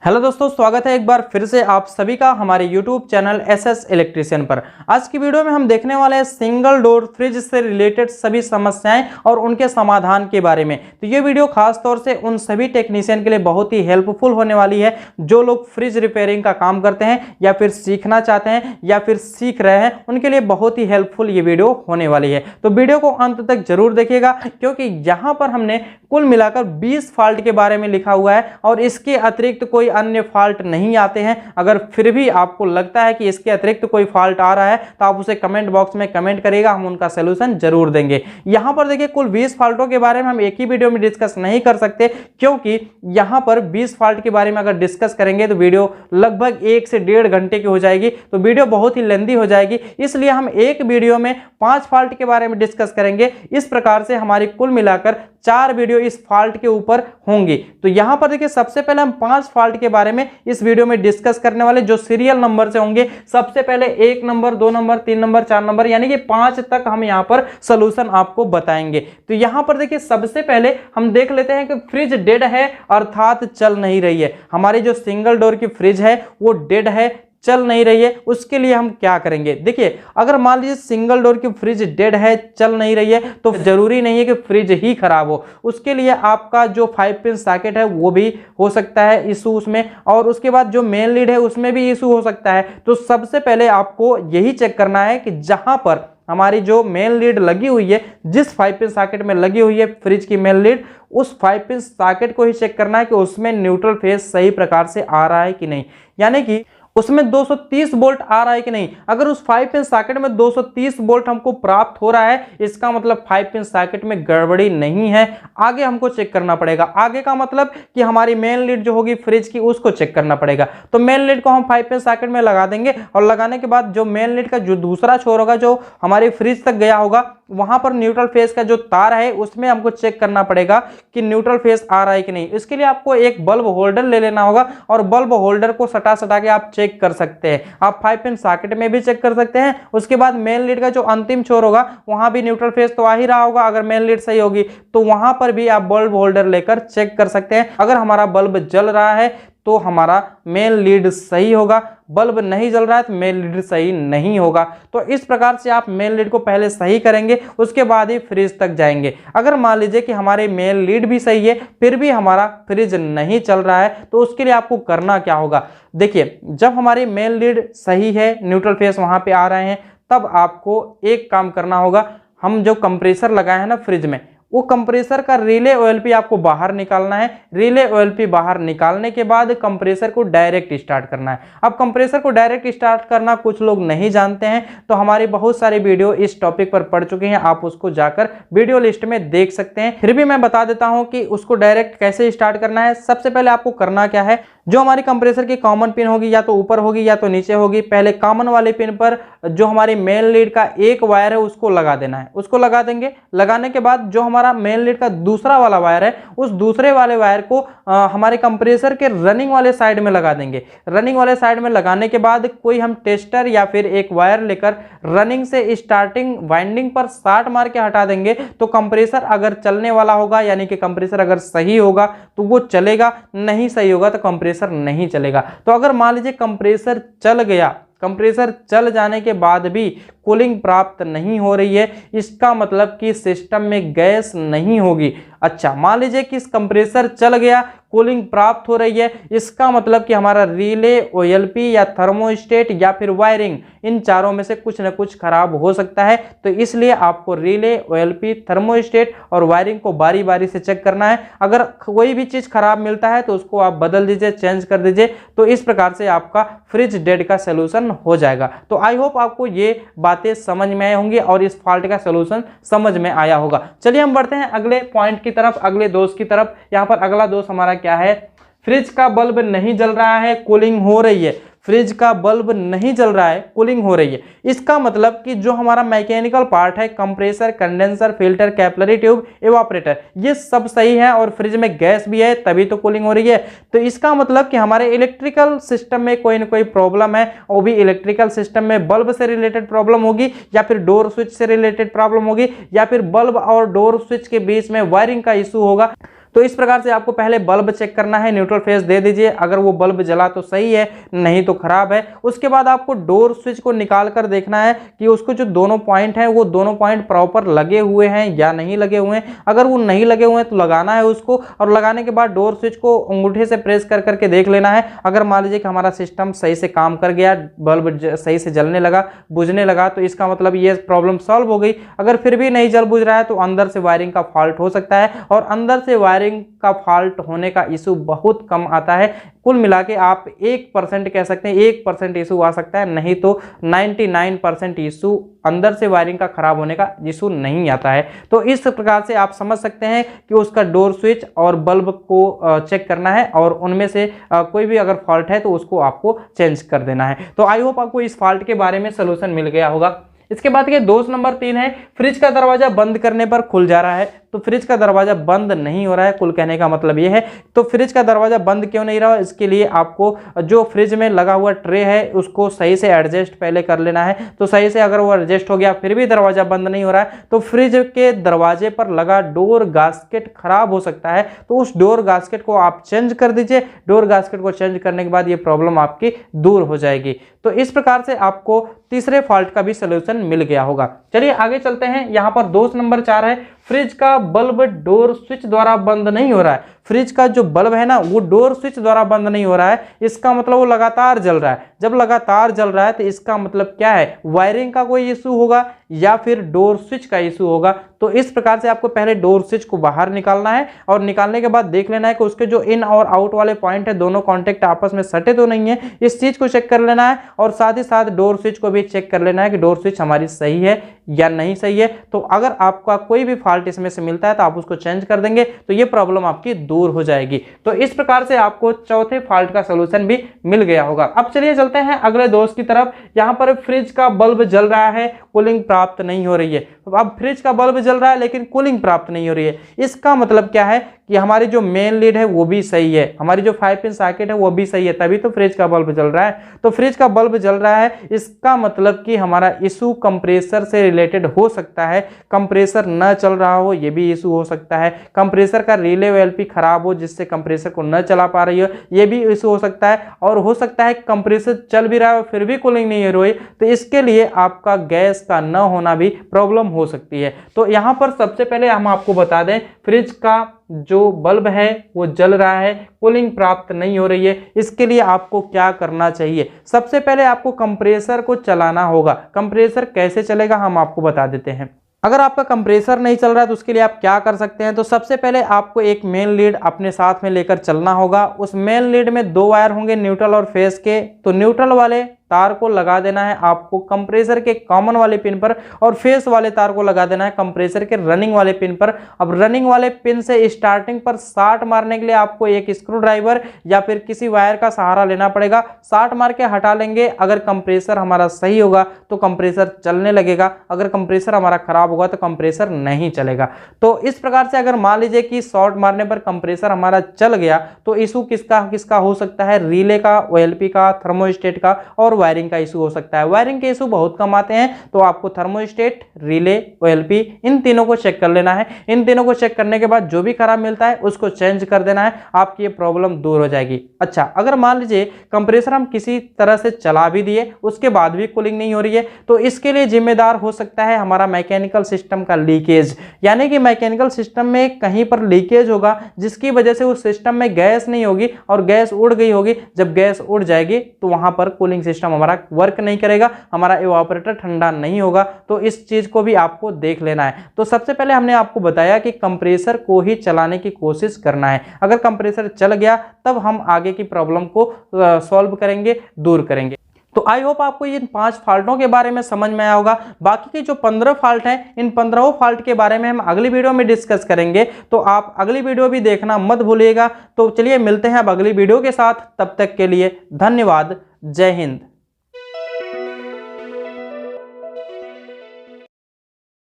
Hello दोस्तों, स्वागत है एक बार फिर से आप सभी का हमारे यूट्यूब चैनल एसएस इलेक्ट्रिशियन पर। आज की वीडियो में हम देखने वाले हैं सिंगल डोर फ्रिज से रिलेटेड सभी समस्याएं और उनके समाधान के बारे में। तो ये वीडियो खास तौर से उन सभी टेक्नीशियन के लिए बहुत ही हेल्पफुल होने वाली है जो लोग फ्रिज रिपेयरिंग का काम करते हैं या फिर सीखना चाहते हैं या फिर सीख रहे हैं, उनके लिए बहुत ही हेल्पफुल ये वीडियो होने वाली है। तो वीडियो को अंत तक जरूर देखिएगा, क्योंकि यहाँ पर हमने कुल मिलाकर 20 फॉल्ट के बारे में लिखा हुआ है और इसके अतिरिक्त कोई अन्य फॉल्ट नहीं आते हैं। अगर फिर भी आपको लगता है कि इसके अतिरिक्त कोई फॉल्ट आ रहा है तो आप उसे कमेंट बॉक्स में कमेंट करिएगा, हम उनका सलूशन जरूर देंगे। यहां पर देखिए, कुल 20 फॉल्टों के बारे में हम एक ही वीडियो में डिस्कस नहीं कर सकते, क्योंकि यहां पर 20 फॉल्ट के बारे में अगर डिस्कस करेंगे तो वीडियो लगभग 1 से 1.5 घंटे की हो जाएगी, तो वीडियो बहुत ही लेंदी हो जाएगी। इसलिए हम एक वीडियो में 5 फॉल्ट के बारे में डिस्कस करेंगे। इस प्रकार से हमारी कुल मिलाकर 4 वीडियो इस फॉल्ट के ऊपर होंगी। तो यहां पर देखिए, सबसे पहले हम 5 फॉल्ट के बारे में इस वीडियो में डिस्कस करने वाले, जो सीरियल नंबर से होंगे। सबसे पहले 1 नंबर, 2 नंबर, 3 नंबर, 4 नंबर, यानी कि 5 तक हम यहां पर सॉल्यूशन आपको बताएंगे। तो यहां पर देखिए, सबसे पहले हम देख लेते हैं कि फ्रिज डेड है, अर्थात चल नहीं रही है। हमारी जो सिंगल डोर की फ्रिज है वो डेड है, चल नहीं रही है। उसके लिए हम क्या करेंगे? देखिए, अगर मान लीजिए सिंगल डोर की फ्रिज डेड है, चल नहीं रही है, तो जरूरी नहीं है कि फ्रिज ही खराब हो। उसके लिए आपका जो 5 पिन सॉकेट है वो भी हो सकता है इशू उसमें, और उसके बाद जो मेन लीड है उसमें भी इशू हो सकता है। तो सबसे पहले आपको यही चेक करना है कि जहां पर हमारी जो मेन लीड लगी हुई है, जिस 5 पिन सॉकेट में लगी हुई है फ्रिज की मेन लीड, उस 5 पिन सॉकेट को ही चेक करना है कि उसमें न्यूट्रल फेज सही प्रकार से आ रहा है कि नहीं, यानी कि उसमें 230 वोल्ट आ रहा है कि नहीं। अगर उस 5 पिन सॉकेट में 230 वोल्ट हमको प्राप्त हो रहा है, इसका मतलब 5 पिन सॉकेट में गड़बड़ी नहीं है। आगे हमको चेक करना पड़ेगा। आगे का मतलब कि हमारी मेन लीड जो होगी फ्रिज की, उसको चेक करना पड़ेगा। तो मेन लीड को हम 5 पिन सॉकेट में लगा देंगे, और लगाने के बाद जो मेन लीड का जो दूसरा छोर होगा, जो हमारी फ्रिज तक गया होगा, वहां पर न्यूट्रल फेज का जो तार है उसमें हमको चेक करना पड़ेगा कि न्यूट्रल फेज आ रहा है कि नहीं। इसके लिए आपको एक बल्ब होल्डर ले लेना होगा, और बल्ब होल्डर को सटा सटा के आप चेक कर सकते हैं। आप 5 पिन सॉकेट में भी चेक कर सकते हैं। उसके बाद मेन लीड का जो अंतिम छोर होगा, वहां भी न्यूट्रल फेज तो आ ही रहा होगा। अगर मेन लीड सही होगी तो वहां पर भी आप बल्ब होल्डर लेकर चेक कर सकते हैं। अगर हमारा बल्ब जल रहा है तो हमारा मेन लीड सही होगा, बल्ब नहीं जल रहा है तो मेन लीड सही नहीं होगा। तो इस प्रकार से आप मेन लीड को पहले सही करेंगे, उसके बाद ही फ्रिज तक जाएंगे। अगर मान लीजिए कि हमारे मेन लीड भी सही है, फिर भी हमारा फ्रिज नहीं चल रहा है, तो उसके लिए आपको करना क्या होगा? देखिए, जब हमारी मेन लीड सही है, न्यूट्रल फेज वहां पे आ रहे हैं, तब आपको एक काम करना होगा। हम जो कंप्रेसर लगाए हैं ना फ्रिज में, वो कंप्रेसर का रिले ओएलपी आपको बाहर निकालना है। रिले ओएलपी बाहर निकालने के बाद कंप्रेसर को डायरेक्ट स्टार्ट करना है। अब कंप्रेसर को डायरेक्ट स्टार्ट करना कुछ लोग नहीं जानते हैं, तो हमारी बहुत सारी वीडियो इस टॉपिक पर पड़ चुके हैं, आप उसको जाकर वीडियो लिस्ट में देख सकते हैं। फिर भी मैं बता देता हूं कि उसको डायरेक्ट कैसे स्टार्ट करना है। सबसे पहले आपको करना क्या है, जो हमारी कंप्रेसर की कॉमन पिन होगी, या तो ऊपर होगी या तो नीचे होगी, पहले कॉमन वाले पिन पर जो हमारी मेन लीड का एक वायर है उसको लगा देना है। उसको लगा देंगे। लगाने के बाद जो हमारा मेन लीड का दूसरा वाला वायर है, उस दूसरे वाले वायर को हमारे कंप्रेसर के रनिंग वाले साइड में लगा देंगे। रनिंग वाले साइड में लगाने के बाद कोई हम टेस्टर या फिर एक वायर लेकर रनिंग से स्टार्टिंग वाइंडिंग पर शॉर्ट मार के हटा देंगे। तो कंप्रेसर अगर चलने वाला होगा, यानी कि कंप्रेसर अगर सही होगा तो वो चलेगा, नहीं सही होगा तो कंप्रेसर नहीं चलेगा। तो अगर मान लीजिए कंप्रेसर चल गया, कंप्रेसर चल जाने के बाद भी कूलिंग प्राप्त नहीं हो रही है, इसका मतलब कि सिस्टम में गैस नहीं होगी। अच्छा, मान लीजिए कि इस कंप्रेसर चल गया, कूलिंग प्राप्त हो रही है, इसका मतलब कि हमारा रिले, ओएलपी या थर्मोस्टेट या फिर वायरिंग, इन चारों में से कुछ न कुछ खराब हो सकता है। तो इसलिए आपको रिले, ओएलपी, थर्मोस्टेट और वायरिंग को बारी बारी से चेक करना है। अगर कोई भी चीज खराब मिलता है तो उसको आप बदल दीजिए, चेंज कर दीजिए। तो इस प्रकार से आपका फ्रिज डेड का सोल्यूशन हो जाएगा। तो आई होप आपको ये बातें समझ में आई होंगी और इस फॉल्ट का सोल्यूशन समझ में आया होगा। चलिए हम बढ़ते हैं अगले पॉइंट की तरफ, अगले दोष की तरफ। यहाँ पर अगला दोष हमारा क्या है? फ्रिज का बल्ब नहीं जल रहा है, कूलिंग हो रही है। फ्रिज का बल्ब नहीं जल रहा है, कूलिंग हो रही है। इसका मतलब कि जो हमारा मैकेनिकल पार्ट है, compressor, condenser, filter, capillary tube, evaporator, ये सब सही है और फ्रिज में गैस भी है, तभी तो कूलिंग हो रही है। तो इसका मतलब कि हमारे इलेक्ट्रिकल सिस्टम में कोई ना कोई प्रॉब्लम है, वो भी इलेक्ट्रिकल सिस्टम में बल्ब से रिलेटेड प्रॉब्लम होगी, या फिर डोर स्विच से रिलेटेड प्रॉब्लम होगी, या फिर बल्ब और डोर स्विच के बीच में वायरिंग का इशू होगा। तो इस प्रकार से आपको पहले बल्ब चेक करना है, न्यूट्रल फेस दे दीजिए, अगर वो बल्ब जला तो सही है, नहीं तो खराब है। उसके बाद आपको डोर स्विच को निकाल कर देखना है कि उसको जो दोनों पॉइंट हैं वो दोनों पॉइंट प्रॉपर लगे हुए हैं या नहीं लगे हुए हैं। अगर वो नहीं लगे हुए हैं तो लगाना है उसको, और लगाने के बाद डोर स्विच को अंगूठे से प्रेस कर करके देख लेना है। अगर मान लीजिए कि हमारा सिस्टम सही से काम कर गया, बल्ब सही से जलने लगा, बुझने लगा, तो इसका मतलब ये प्रॉब्लम सॉल्व हो गई। अगर फिर भी नहीं जल बुझ रहा है तो अंदर से वायरिंग का फॉल्ट हो सकता है, और अंदर से वायरिंग का फॉल्ट होने का इशू बहुत कम आता है। कुल मिला के आप 1% कह सकते हैं, 1% इशू आ सकता है, नहीं तो 99% इशू अंदर से वायरिंग का खराब होने का इशू नहीं आता है। तो इस प्रकार से आप समझ सकते हैं कि उसका डोर स्विच और बल्ब को चेक करना है, और उनमें से कोई भी अगर फॉल्ट है तो उसको आपको चेंज कर देना है। तो आई होप आपको इस फॉल्ट के बारे में सोल्यूशन मिल गया होगा। इसके बाद के दोष नंबर 3 है, फ्रिज का दरवाजा बंद करने पर खुल जा रहा है। तो फ्रिज का दरवाजा बंद नहीं हो रहा है, कुल कहने का मतलब ये है। तो फ्रिज का दरवाजा बंद क्यों नहीं रहा, इसके लिए आपको जो फ्रिज में लगा हुआ ट्रे है उसको सही से एडजस्ट पहले कर लेना है। तो सही से अगर वो एडजस्ट हो गया फिर भी दरवाजा बंद नहीं हो रहा है, तो फ्रिज के दरवाजे पर लगा डोर गास्केट खराब हो सकता है। तो उस डोर गास्केट को आप चेंज कर दीजिए। डोर गास्केट को चेंज करने के बाद ये प्रॉब्लम आपकी दूर हो जाएगी। तो इस प्रकार से आपको तीसरे फॉल्ट का भी सलूशन मिल गया होगा। चलिए आगे चलते हैं। यहाँ पर दोष नंबर 4 है, फ्रिज का बल्ब डोर स्विच द्वारा बंद नहीं हो रहा है। फ्रिज का जो बल्ब है ना वो डोर स्विच द्वारा बंद नहीं हो रहा है, इसका मतलब वो लगातार जल रहा है। जब लगातार जल रहा है तो इसका मतलब क्या है, वायरिंग का कोई इशू होगा या फिर डोर स्विच का इशू होगा। तो इस प्रकार से आपको पहले डोर स्विच को बाहर निकालना है, और निकालने के बाद देख लेना है कि उसके जो इन और आउट वाले पॉइंट है दोनों कॉन्टेक्ट आपस में सटे तो नहीं है, इस चीज को चेक कर लेना है। और साथ ही साथ डोर स्विच को भी चेक कर लेना है कि डोर स्विच हमारी सही है या नहीं सही है। तो अगर आपका कोई भी फॉल्ट इसमें से मिलता है तो आप उसको चेंज कर देंगे, तो ये प्रॉब्लम आपकी दूर हो जाएगी। तो इस प्रकार से आपको चौथे फॉल्ट का सलूशन भी मिल गया होगा। अब चलिए चलते हैं अगले दोष की तरफ। यहाँ पर फ्रिज का बल्ब जल रहा है, कूलिंग प्राप्त नहीं हो रही है। अब फ्रिज का बल्ब जल रहा है लेकिन कूलिंग प्राप्त नहीं हो रही है, इसका मतलब क्या है कि हमारी जो मेन लीड है वो भी सही है, हमारी जो 5 पिन सॉकेट है वो भी सही है, तभी तो फ्रिज का बल्ब जल रहा है। तो फ्रिज का बल्ब जल रहा है, इसका मतलब कि हमारा इशू कंप्रेसर से रिलेटेड हो सकता है। कंप्रेसर न चल रहा हो ये भी इशू हो सकता है। कंप्रेसर का रिले वेलपी खराब हो जिससे कंप्रेसर को न चला पा रही हो, ये भी इशू हो सकता है। और हो सकता है कंप्रेसर चल भी रहा है फिर भी कूलिंग नहीं हो रही, तो इसके लिए आपका गैस का न होना भी प्रॉब्लम हो सकती है। तो यहाँ पर सबसे पहले हम आपको बता दें, फ्रिज का जो बल्ब है वो जल रहा है, कूलिंग प्राप्त नहीं हो रही है, इसके लिए आपको क्या करना चाहिए। सबसे पहले आपको कंप्रेसर को चलाना होगा। कंप्रेसर कैसे चलेगा हम आपको बता देते हैं। अगर आपका कंप्रेसर नहीं चल रहा है तो उसके लिए आप क्या कर सकते हैं। तो सबसे पहले आपको एक मेन लीड अपने साथ में लेकर चलना होगा। उस मेन लीड में 2 वायर होंगे न्यूट्रल और फेस के। तो न्यूट्रल वाले तार को लगा देना है आपको कंप्रेसर के कॉमन वाले पिन पर, और फेस वाले तार को लगा देना है कंप्रेसर के रनिंग वाले पिन पर। अब रनिंग वाले पिन से स्टार्टिंग पर शॉर्ट मारने के लिए आपको एक स्क्रू ड्राइवर या फिर किसी वायर का सहारा लेना पड़ेगा। शॉर्ट मार के हटा लेंगे। अगर कंप्रेसर हमारा सही होगा तो कंप्रेसर चलने लगेगा, अगर कंप्रेसर हमारा खराब होगा तो कंप्रेसर नहीं चलेगा। तो इस प्रकार से अगर मान लीजिए कि शॉर्ट मारने पर कंप्रेसर हमारा चल गया तो इशू किसका किसका हो सकता है, रिले का, ओएलपी का, थर्मोस्टेट का और वायरिंग का इशू हो सकता है। वायरिंग के इशू बहुत कम आते हैं, तो आपको थर्मोस्टेट, रिले, ओएलपी इन तीनों को चेक कर लेना है। इन तीनों को चेक करने के बाद जो भी खराब मिलता है उसको चेंज कर देना है, आपकी ये प्रॉब्लम दूर हो जाएगी। अच्छा, अगर मान लीजिए कंप्रेसर हम किसी तरह से चला भी दिए उसके बाद भी कूलिंग नहीं हो रही है, तो इसके लिए जिम्मेदार हो सकता है हमारा मैकेनिकल सिस्टम का लीकेज। यानी कि मैकेनिकल सिस्टम में कहीं पर लीकेज होगा जिसकी वजह से उस सिस्टम में गैस नहीं होगी और गैस उड़ गई होगी। जब गैस उड़ जाएगी तो वहां पर कूलिंग सिस्टम हमारा वर्क नहीं करेगा, हमारा इवापोरेटर ठंडा नहीं होगा। तो इस चीज को भी आपको देख लेना है। तो सबसे पहले हमने आपको बताया कि कंप्रेसर को ही चलाने की कोशिश करना है। अगर कंप्रेसर चल गया तब हम आगे की प्रॉब्लम को सॉल्व करेंगे, दूर करेंगे। तो आई होप आपको इन 5 फॉल्टों के बारे में समझ में आया होगा। बाकी के जो 15 फॉल्ट हैं, इन 15 फॉल्ट के बारे में हम अगली वीडियो में डिस्कस करेंगे, तो आप अगली वीडियो भी देखना मत भूलिएगा। तो चलिए मिलते हैं अब अगली वीडियो के साथ, तब तक के लिए धन्यवाद। जय हिंद।